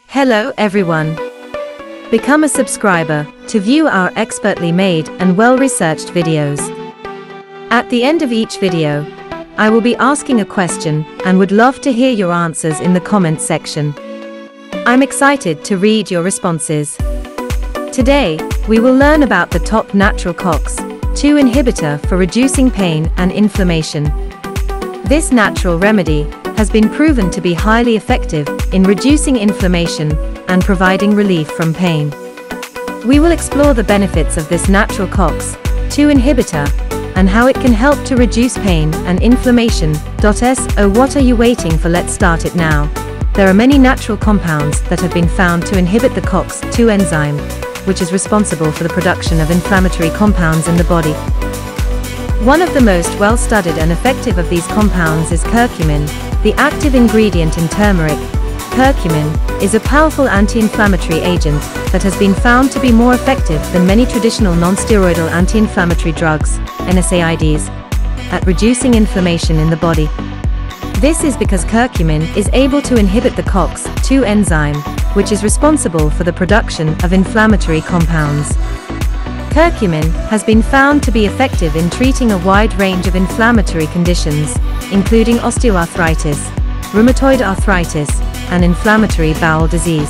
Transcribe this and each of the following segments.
Hello everyone. Become a subscriber to view our expertly made and well-researched videos. At the end of each video, I will be asking a question and would love to hear your answers in the comments section. I'm excited to read your responses. Today, we will learn about the top natural cox-2 inhibitor for reducing pain and inflammation. This natural remedy has been proven to be highly effective in reducing inflammation and providing relief from pain. We will explore the benefits of this natural cox-2 inhibitor and how it can help to reduce pain and inflammation.So what are you waiting for? Let's start it now. There are many natural compounds that have been found to inhibit the cox-2 enzyme, which is responsible for the production of inflammatory compounds in the body. One of the most well-studied and effective of these compounds is curcumin, the active ingredient in turmeric. Curcumin is a powerful anti-inflammatory agent that has been found to be more effective than many traditional non-steroidal anti-inflammatory drugs, NSAIDs, at reducing inflammation in the body. This is because curcumin is able to inhibit the cox-2 enzyme, which is responsible for the production of inflammatory compounds. Curcumin has been found to be effective in treating a wide range of inflammatory conditions, including osteoarthritis, rheumatoid arthritis, and inflammatory bowel disease.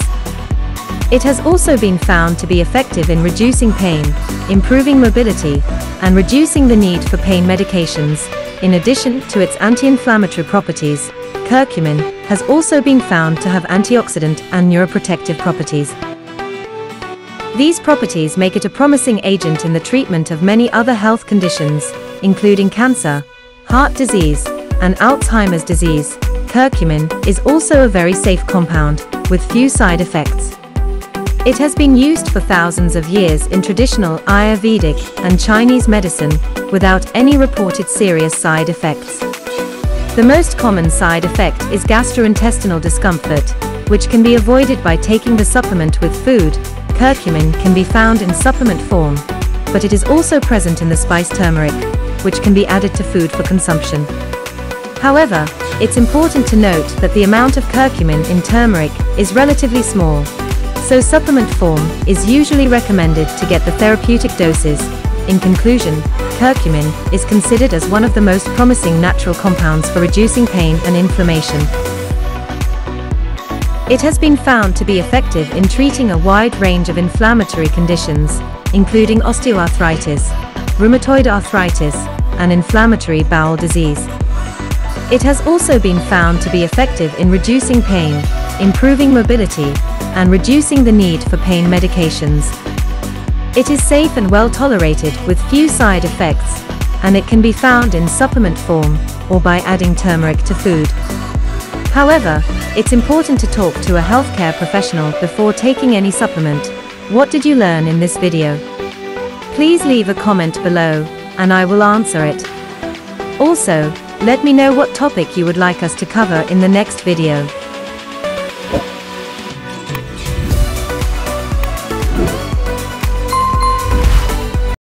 It has also been found to be effective in reducing pain, improving mobility, and reducing the need for pain medications. In addition to its anti-inflammatory properties, curcumin has also been found to have antioxidant and neuroprotective properties. These properties make it a promising agent in the treatment of many other health conditions, including cancer, heart disease, and Alzheimer's disease. Curcumin is also a very safe compound, with few side effects. It has been used for thousands of years in traditional Ayurvedic and Chinese medicine, without any reported serious side effects. The most common side effect is gastrointestinal discomfort, which can be avoided by taking the supplement with food. Curcumin can be found in supplement form, but it is also present in the spice turmeric, which can be added to food for consumption. However, it's important to note that the amount of curcumin in turmeric is relatively small, so supplement form is usually recommended to get the therapeutic doses. In conclusion, curcumin is considered as one of the most promising natural compounds for reducing pain and inflammation. It has been found to be effective in treating a wide range of inflammatory conditions, including osteoarthritis, rheumatoid arthritis, and inflammatory bowel disease. It has also been found to be effective in reducing pain, improving mobility, and reducing the need for pain medications. It is safe and well tolerated with few side effects, and it can be found in supplement form or by adding turmeric to food. However, it's important to talk to a healthcare professional before taking any supplement. What did you learn in this video? Please leave a comment below, and I will answer it. Also, let me know what topic you would like us to cover in the next video.